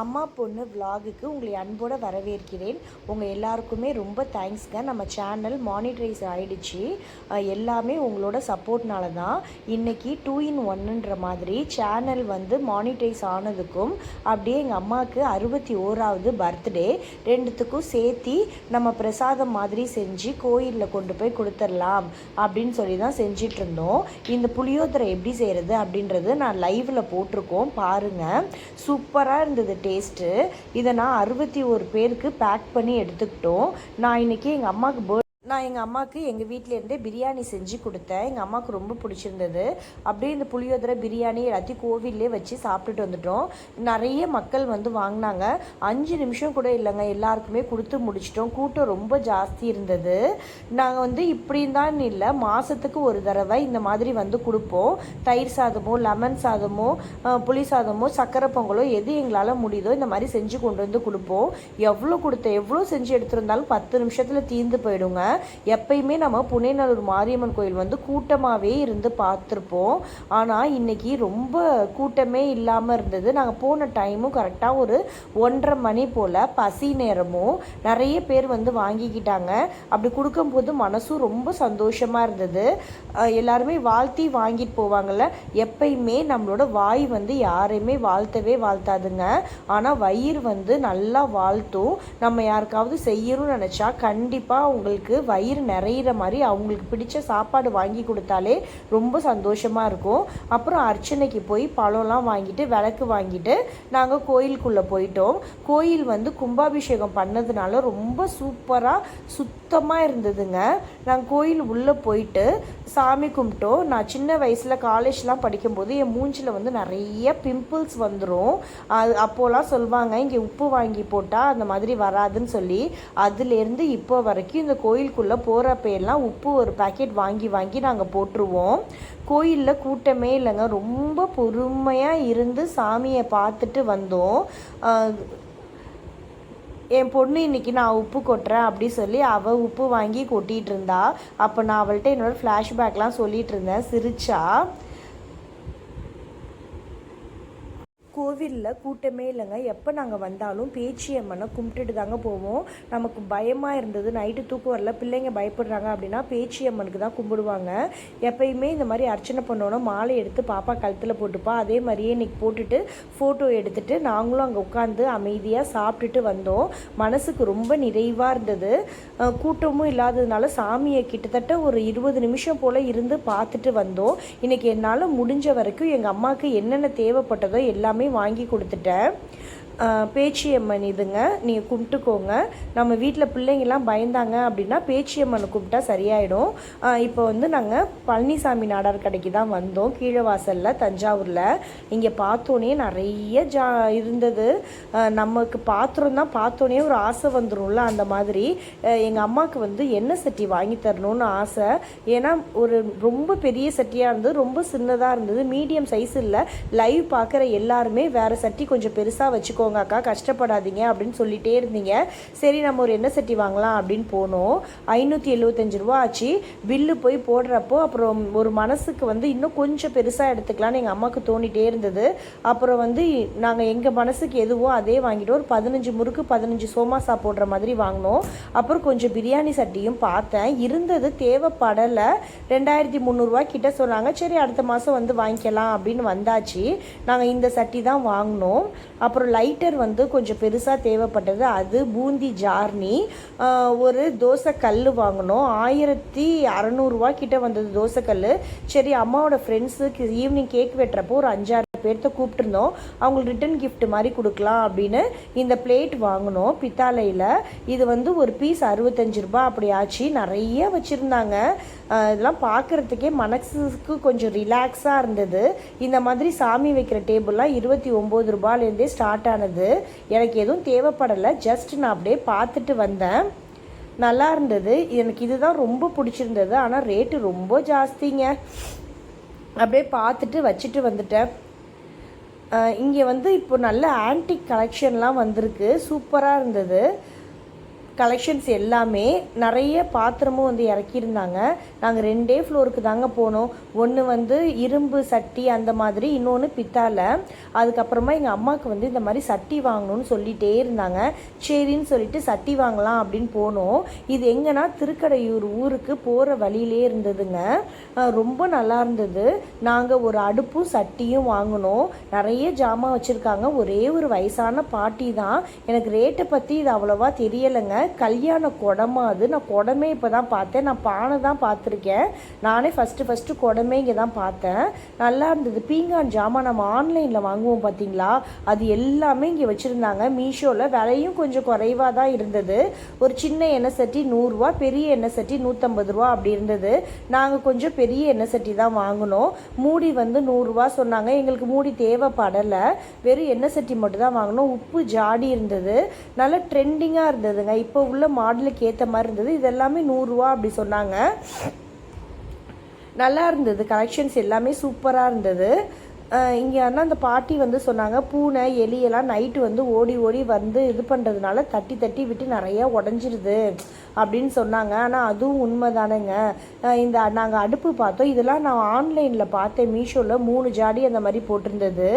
அம்மா பொண்ணு விலாகுக்கு உங்களை அன்போடு வரவேற்கிறேன். உங்கள் எல்லாருக்குமே ரொம்ப தேங்க்ஸ்ங்க. நம்ம சேனல் மானிட்டரைஸ் ஆகிடுச்சு. எல்லாமே உங்களோட சப்போர்ட்னால தான் இன்றைக்கி 2 in 1ன்ற மாதிரி சேனல் வந்து மானிட்டரைஸ் ஆனதுக்கும் அப்படியே எங்கள் அம்மாவுக்கு 61வது பர்த்டே ரெண்டுத்துக்கும் சேர்த்தி நம்ம பிரசாதம் மாதிரி செஞ்சு கோயிலில் கொண்டு போய் கொடுத்துடலாம் அப்படின்னு சொல்லி தான் செஞ்சிட்ருந்தோம். இந்த புளியோதரை எப்படி செய்கிறது அப்படின்றது நான் லைவில் போட்டிருக்கோம், பாருங்கள். சூப்பராக இருந்தது டேஸ்ட்டு. இதை நான் 61 பேருக்கு பேக் பண்ணி எடுத்துக்கிட்டோம். நான் இன்றைக்கி எங்கள் அம்மாவுக்கு எங்கள் வீட்டிலேருந்தே பிரியாணி செஞ்சு கொடுத்தேன். எங்கள் அம்மாவுக்கு ரொம்ப பிடிச்சிருந்தது. அப்படியே இந்த புளியோதரை பிரியாணி எல்லாத்தையும் கோவிலே வச்சு சாப்பிட்டுட்டு வந்துட்டோம். நிறைய மக்கள் வந்து வாங்கினாங்க. 5 நிமிஷம் கூட இல்லைங்க, எல்லாருக்குமே கொடுத்து முடிச்சிட்டோம். கூட்டம் ரொம்ப ஜாஸ்தி இருந்தது. நாங்கள் வந்து இப்படின்னு தான் இல்லை, மாதத்துக்கு ஒரு தடவை இந்த மாதிரி வந்து கொடுப்போம். தயிர் சாதமோ லெமன் சாதமோ புளி சாதமோ சக்கரை பொங்கலோ எது எங்களால் முடியுதோ இந்த மாதிரி செஞ்சு கொண்டு வந்து கொடுப்போம். எவ்வளோ செஞ்சு எடுத்துருந்தாலும் 10 நிமிஷத்தில் தீர்ந்து போயிடுங்க. எப்பயுமே நம்ம புனேநல்லூர் மாரியம்மன் கோயில் வந்து கூட்டமாகவே இருந்து பார்த்துருப்போம். ஆனால் இன்றைக்கி ரொம்ப கூட்டமே இல்லாமல் இருந்தது. நாங்கள் போன டைமும் கரெக்டாக ஒரு 1:30 மணி போல் பசி நேரமும் நிறைய பேர் வந்து வாங்கிக்கிட்டாங்க. அப்படி கொடுக்கும்போது மனசும் ரொம்ப சந்தோஷமாக இருந்தது. எல்லாருமே வாழ்த்தி வாங்கிட்டு போவாங்கள்ல. எப்பயுமே நம்மளோட வாய் வந்து யாரையுமே வாழ்த்தாதுங்க. ஆனால் வயிறு வந்து நல்லா வாழ்த்தும். நம்ம யாருக்காவது செய்யணும்னு நினச்சா கண்டிப்பாக அவங்களுக்கு வயிறு நிறையிற மாதிரி அவங்களுக்கு பிடிச்ச சாப்பாடு வாங்கி கொடுத்தாலே ரொம்ப சந்தோஷமாக இருக்கும். அப்புறம் அர்ச்சனைக்கு போய் பழம்லாம் வாங்கிட்டு விளக்கு வாங்கிட்டு நாங்கள் கோயிலுக்குள்ளே போயிட்டோம். கோயில் வந்து கும்பாபிஷேகம் பண்ணதுனால ரொம்ப சூப்பராக சுத்தமாக இருந்ததுங்க. நாங்கள் கோயில் உள்ளே போயிட்டு சாமி கும்பிட்டோம். நான் சின்ன வயசில் காலேஜ்லாம் படிக்கும்போது என் மூஞ்சில் வந்து நிறைய பிம்பிள்ஸ் வந்துடும். அப்போலாம் சொல்லுவாங்க இங்கே உப்பு வாங்கி போட்டால் அந்த மாதிரி வராதுன்னு சொல்லி. அதுலேருந்து இப்போ வரைக்கும் இந்த கோயிலுக்குள்ளே போகிறப்ப எல்லாம் உப்பு ஒரு பேக்கெட் வாங்கி நாங்கள் போட்டுருவோம். கோயிலில் கூட்டமே இல்லைங்க. ரொம்ப பொறுமையாக இருந்து சாமியை பார்த்துட்டு வந்தோம். என் பொண்ணு இன்றைக்கி நான் உப்பு கொட்டுறேன் அப்படி சொல்லி அவள் உப்பு வாங்கி கொட்டிகிட்டு இருந்தா. அப்போ நான் அவள்கிட்ட என்னோடய ஃப்ளாஷ்பேக்லாம் சொல்லிகிட்டு இருந்தேன், சிரிச்சா. கோவிலில் கூட்டமே இல்லைங்க. எப்போ நாங்கள் வந்தாலும் பேச்சியம்மனை கும்பிட்டுட்டு தாங்க போவோம். நமக்கு பயமாக இருந்தது, நைட்டு தூக்கம் வரல, பிள்ளைங்க பயப்படுறாங்க அப்படின்னா பேச்சியம்மனுக்கு தான் கும்பிடுவாங்க. எப்பயுமே இந்த மாதிரி அர்ச்சனை பண்ணோன்னா மாலை எடுத்து பாப்பா கழுத்தில் போட்டுப்பா. அதே மாதிரியே இன்றைக்கி போட்டுட்டு ஃபோட்டோ எடுத்துகிட்டு நாங்களும் அங்கே உட்காந்து அமைதியாக சாப்பிட்டுட்டு வந்தோம். மனசுக்கு ரொம்ப நிறைவாக இருந்தது. கூட்டமும் இல்லாததுனால சாமியை கிட்டத்தட்ட ஒரு 20 நிமிஷம் போல் இருந்து பார்த்துட்டு வந்தோம். இன்றைக்கி என்னால் முடிஞ்ச வரைக்கும் எங்கள் அம்மாவுக்கு என்னென்ன தேவைப்பட்டதோ எல்லாமே வாங்கி கொடுத்துட்டேன். பேச்சியம்மன் இதுங்க, நீங்கள் கும்பிட்டுக்கோங்க. நம்ம வீட்டில் பிள்ளைங்கள்லாம் பயந்தாங்க அப்படின்னா பேச்சியம்மனை கும்பிட்டா சரியாயிடும். இப்போ வந்து நாங்கள் பழனிசாமி நாடார் கடைக்கு தான் வந்தோம், கீழே வாசலில் தஞ்சாவூரில். இங்கே பார்த்தோன்னே நிறைய இருந்தது. நமக்கு பாத்திரம் தான் பார்த்தோன்னே ஒரு ஆசை வந்துடும்ல, அந்த மாதிரி எங்கள் அம்மாவுக்கு வந்து எண்ணெய் சட்டி வாங்கி தரணும்னு ஆசை. ஏன்னா ஒரு ரொம்ப பெரிய சட்டியாக இருந்தது, ரொம்ப சின்னதாக இருந்தது, மீடியம் சைஸ் இல்லை. லைவ் பார்க்குற எல்லாருமே வேறு சட்டி கொஞ்சம் பெருசாக வச்சுக்கோ அக்கா, கஷ்டப்படாதீங்க அப்படின்னு சொல்லிட்டே இருந்தீங்க. சரி நம்ம ஒரு எண்ணெய் சட்டி வாங்கலாம் அப்படின்னு போனோம். 575 ரூபா ஆச்சு. பில்லு போய் போடுறப்போ அப்புறம் ஒரு மனசுக்கு வந்து இன்னும் கொஞ்சம் பெருசாக எடுத்துக்கலான்னு எங்கள் அம்மாவுக்கு தோணிகிட்டே இருந்தது. அப்புறம் வந்து நாங்கள் எங்கள் மனசுக்கு எதுவோ அதே வாங்கிட்டோம். ஒரு 15 முறுக்கு 15 சோமாசா போடுற மாதிரி வாங்கினோம். அப்புறம் கொஞ்சம் பிரியாணி சட்டியும் பார்த்தேன், இருந்தது தேவைப்படலை. 2300 ரூபா கிட்ட சொன்னாங்க. சரி அடுத்த மாதம் வந்து வாங்கிக்கலாம் அப்படின்னு வந்தாச்சு. நாங்கள் இந்த சட்டி தான் வாங்கினோம். அப்புறம் லைட்டர் வந்து கொஞ்சம் பெருசாக தேவைப்பட்டது, அது பூந்தி ஜார்னி. ஒரு தோசைக்கல் வாங்கினோம். 1600 ரூபா கிட்ட வந்தது தோசைக்கல். சரி அம்மாவோட ஃப்ரெண்ட்ஸுக்கு ஈவினிங் கேக் வெட்டுறப்போ ஒரு 5-6 பேர்த்த கூப்பிட்டுருந்தோம். அவங்களுக்கு ரிட்டன் கிஃப்ட் மாதிரி கொடுக்கலாம் அப்படின்னு இந்த பிளேட் வாங்கினோம் பித்தாளையில். இது வந்து ஒரு பீஸ் 65 ரூபா அப்படி ஆச்சு. நிறைய வச்சுருந்தாங்க. இதெல்லாம் பார்க்குறதுக்கே மனசுக்கு கொஞ்சம் ரிலாக்ஸாக இருந்தது. இந்த மாதிரி சாமி வைக்கிற டேபிள்லாம் 29 ரூபாயிலேருந்தே ஸ்டார்ட் ஆனது. எனக்கு எதுவும் தேவைப்படலை, ஜஸ்ட் நான் அப்படியே பார்த்துட்டு வந்தேன். நல்லா இருந்தது. எனக்கு இதுதான் ரொம்ப பிடிச்சிருந்தது. ஆனால் ரேட்டு ரொம்ப ஜாஸ்திங்க. அப்படியே பார்த்துட்டு வச்சுட்டு வந்துட்டேன். இங்கே வந்து இப்போ நல்ல ஆன்டிக் கலெக்ஷன்லாம் வந்திருக்கு, சூப்பராக இருந்தது. கலெக்ஷன்ஸ் எல்லாமே நிறைய பாத்திரமும் வந்து இறக்கியிருந்தாங்க. நாங்கள் 2 ஃப்ளோருக்கு தாங்க போனோம். ஒன்று வந்து இரும்பு சட்டி அந்த மாதிரி, இன்னொன்று பித்தாலை. அதுக்கப்புறமா எங்கள் அம்மாவுக்கு வந்து இந்த மாதிரி சட்டி வாங்கணும்னு சொல்லிகிட்டே இருந்தாங்க. சரின்னு சொல்லிட்டு சட்டி வாங்கலாம் அப்படின்னு போனோம். இது எங்கன்னா திருக்கடையூர் ஊருக்கு போகிற வழியிலே இருந்ததுங்க. ரொம்ப நல்லா இருந்தது. நாங்கள் ஒரு அடுப்பும் சட்டியும் வாங்கினோம். நிறைய ஜாமான் வச்சுருக்காங்க. ஒரே ஒரு வயசான பாட்டி தான். எனக்கு ரேட்டை பற்றி இது அவ்வளோவா தெரியலைங்க. கல்யாண குடமா அது. நான் குடமே இப்போ தான் பார்த்தேன். நான் பானை தான் பார்த்துருக்கேன். நானே ஃபஸ்ட்டு குடமே இங்கே தான் பார்த்தேன். நல்லா இருந்தது. பீங்கான் ஜாமான் நம்ம ஆன்லைனில் வாங்குவோம் பார்த்தீங்களா, அது எல்லாமே இங்கே வச்சுருந்தாங்க. மீஷோவில் விலையும் கொஞ்சம் குறைவாக தான் இருந்தது. ஒரு சின்ன எண்ணெய் சட்டி 100 ரூபா, பெரிய எண்ணெய் சட்டி 150 ரூபா அப்படி இருந்தது. நாங்கள் கொஞ்சம் பெரிய எண்ணெய் சட்டி தான் வாங்கினோம். மூடி வந்து 100 ரூபா சொன்னாங்க. எங்களுக்கு மூடி தேவைப்படலை. வெறும் எண்ணெய் சட்டி மட்டும் தான் வாங்கினோம். உப்பு ஜாடி இருந்தது. நல்லா ட்ரெண்டிங்காக இருந்ததுங்க. இப்போ உள்ள மாடலுக்கு ஏற்ற மாதிரி இருந்தது. இது எல்லாமே 100 ரூபா அப்படி சொன்னாங்க. நல்லா இருந்தது. கலெக்ஷன்ஸ் எல்லாமே சூப்பராக இருந்தது. இங்கே ஆனால் அந்த பாட்டி வந்து சொன்னாங்க, பூனை எலியெல்லாம் நைட்டு வந்து ஓடி ஓடி வந்து இது பண்ணுறதுனால தட்டி தட்டி விட்டு நிறையா உடஞ்சிருது அப்படின்னு சொன்னாங்க. ஆனால் அதுவும் உண்மை தானேங்க. இந்த நாங்கள் அடுப்பு பார்த்தோம். இதெல்லாம் நான் ஆன்லைனில் பார்த்தேன். மீஷோவில் 3 ஜாடி அந்த மாதிரி போட்டிருந்தது.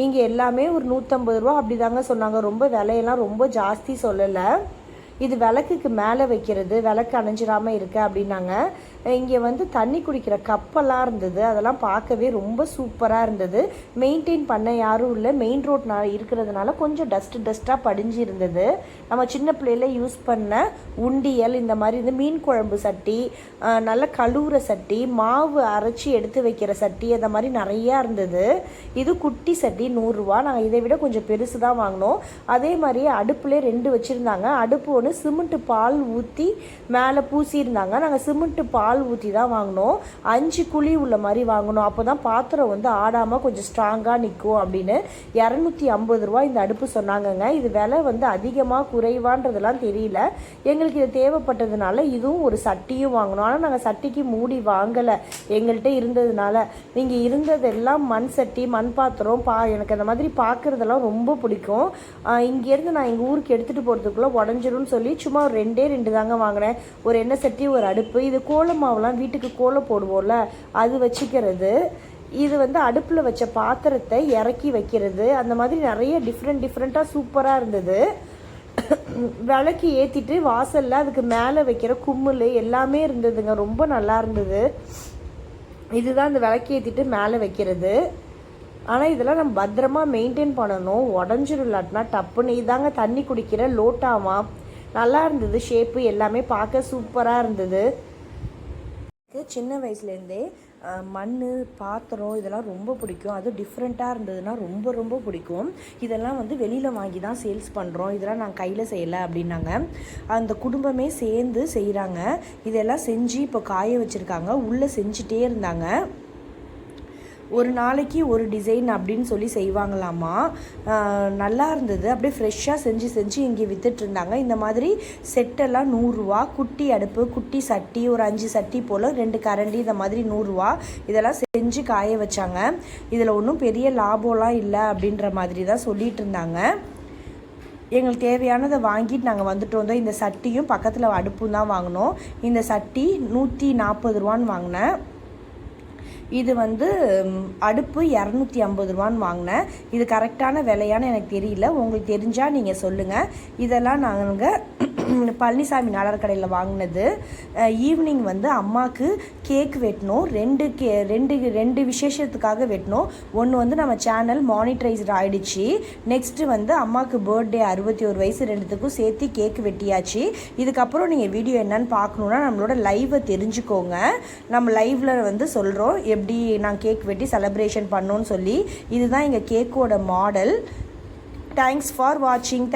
இங்கே எல்லாமே ஒரு 150 ரூபா அப்படி தாங்க சொன்னாங்க. ரொம்ப விலையெல்லாம் ரொம்ப ஜாஸ்தி சொல்லலை. இது விளக்குக்கு மேலே வைக்கிறது, விளக்கு அணைஞ்சிடாமல் இருக்கு அப்படின்னாங்க. இங்கே வந்து தண்ணி குடிக்கிற கப்பெல்லாம் இருந்தது. அதெல்லாம் பார்க்கவே ரொம்ப சூப்பராக இருந்தது. மெயின்டைன் பண்ண யாரும் இல்லை. மெயின் ரோட் இருக்கிறதுனால கொஞ்சம் டஸ்ட்டாக படிஞ்சு இருந்தது. நம்ம சின்ன பிள்ளையில யூஸ் பண்ண உண்டியல், இந்த மாதிரி இந்த மீன் குழம்பு சட்டி, நல்ல கழுவுற சட்டி, மாவு அரைச்சி எடுத்து வைக்கிற சட்டி, அந்த மாதிரி நிறையா இருந்தது. இது குட்டி சட்டி 100 ரூபா. நாங்கள் இதை விட கொஞ்சம் பெருசு தான் வாங்கினோம். அதே மாதிரி அடுப்புலேயே 2 வச்சுருந்தாங்க. அடுப்பு ஒன்று சிமெண்ட்டு பால் ஊற்றி மேலே பூசியிருந்தாங்க. நாங்கள் சிமெண்ட்டு பால் ஊற்றி தான் வாங்கினோம். 5 குழி உள்ள மாதிரி வாங்கினோம். அப்போ தான் பாத்திரம் வந்து ஆடாமல் கொஞ்சம் ஸ்ட்ராங்காக நிற்கும் அப்படின்னு. 250 ரூபா இந்த அடுப்பு சொன்னாங்கங்க. இது விலை வந்து அதிகமாக குறைவான்றதெல்லாம் தெரியல. எங்களுக்கு இது தேவைப்பட்டதுனால இதுவும் ஒரு சட்டியும் வாங்கினோம். ஆனால் நாங்கள் சட்டிக்கு மூடி வாங்கலை, எங்கள்கிட்ட இருந்ததுனால. நீங்கள் இருந்ததெல்லாம் மண் சட்டி, மண் பாத்திரம். எனக்கு அந்த மாதிரி பார்க்குறதெல்லாம் ரொம்ப பிடிக்கும். இங்கேருந்து நான் எங்கள் ஊருக்கு எடுத்துகிட்டு போகிறதுக்குள்ளே உடஞ்சிரும்னு சொல்லி சும்மா ஒரு 2 தாங்க வாங்கினேன். ஒரு எண்ணெய் சட்டி, ஒரு அடுப்பு. இது கோலம் மாவுலாம் வீட்டுக்கு கோலம் போடுவோம்ல, அது வச்சுக்கிறது. இது வந்து அடுப்பில் வச்ச பாத்திரத்தை இறக்கி வைக்கிறது. அந்த மாதிரி நிறைய டிஃப்ரெண்ட்டாக சூப்பராக இருந்தது. விளக்கு ஏற்றிட்டு வாசலில் அதுக்கு மேலே வைக்கிற கும்மல் எல்லாமே இருந்ததுங்க. ரொம்ப நல்லா இருந்தது. இதுதான் அந்த விளக்கு ஏற்றிட்டு மேலே வைக்கிறது. ஆனால் இதெல்லாம் நம்ம பத்திரமா மெயின்டைன் பண்ணணும். உடஞ்சிரும் இல்லாட்டினா டப்புன்னு. இதாங்க தண்ணி குடிக்கிற லோட்டாமா. நல்லா இருந்தது. ஷேப்பு எல்லாமே பார்க்க சூப்பராக இருந்தது. சின்ன வயசுலேருந்தே மண் பாத்திரம் இதெல்லாம் ரொம்ப பிடிக்கும். அது டிஃப்ரெண்ட்டாக இருந்ததுன்னா ரொம்ப பிடிக்கும். இதெல்லாம் வந்து வெளியில் வாங்கி தான் சேல்ஸ் பண்ணுறோம். இதெல்லாம் நான் கையில் செய்யலை அப்படின்னாங்க. அந்த குடும்பமே சேர்ந்து செய்கிறாங்க. இதெல்லாம் செஞ்சு இப்போ காய வச்சுருக்காங்க. உள்ளே செஞ்சிட்டே இருந்தாங்க. ஒரு நாளைக்கு ஒரு டிசைன் அப்படின்னு சொல்லி செய்வாங்களாமா. நல்லா இருந்தது. அப்படியே ஃப்ரெஷ்ஷாக செஞ்சு இங்கே விற்றுட்ருந்தாங்க. இந்த மாதிரி செட்டெல்லாம் 100 ரூபா. குட்டி அடுப்பு, குட்டி சட்டி, ஒரு 5 சட்டி போல், 2 கரண்டி, இந்த மாதிரி 100 ரூபா. இதெல்லாம் செஞ்சு காய வச்சாங்க. இதில் ஒன்றும் பெரிய லாபம்லாம் இல்லை அப்படின்ற மாதிரி தான் சொல்லிகிட்டு இருந்தாங்க. எங்களுக்கு தேவையானதை வாங்கிட்டு நாங்கள் வந்துட்டு வந்தோம். இந்த சட்டியும் பக்கத்தில் அடுப்பும் தான் வாங்கினோம். இந்த சட்டி 140 ரூபான்னு வாங்கினேன். இது வந்து அடுப்பு 250 ரூபான்னு வாங்கினேன். இது கரெக்டான விலையான்னு எனக்கு தெரியல. உங்களுக்கு தெரிஞ்சால் நீங்கள் சொல்லுங்கள். இதெல்லாம் நாங்கள் பழனிசாமி நாடார் கடையில் வாங்கினது. ஈவினிங் வந்து அம்மாவுக்கு கேக் வெட்டணும். ரெண்டு விசேஷத்துக்காக வெட்டணும். ஒன்று வந்து நம்ம சேனல் மானிட்ரைஸ்டு ஆகிடுச்சு. நெக்ஸ்ட்டு வந்து அம்மாவுக்கு பர்த்டே 61 வயசு, 2த்துக்கும் சேர்த்து கேக் வெட்டியாச்சு. இதுக்கப்புறம் நீங்கள் வீடியோ என்னன்னு பார்க்கணுன்னா நம்மளோட லைவை தெரிஞ்சுக்கோங்க. நம்ம லைவில் வந்து சொல்கிறோம் எப்படி நான் கேக் வெட்டி செலிப்ரேஷன் பண்ணோன்னு சொல்லி. இதுதான் எங்கள் கேக்கோட மாடல். தேங்க்ஸ் ஃபார் வாட்சிங்.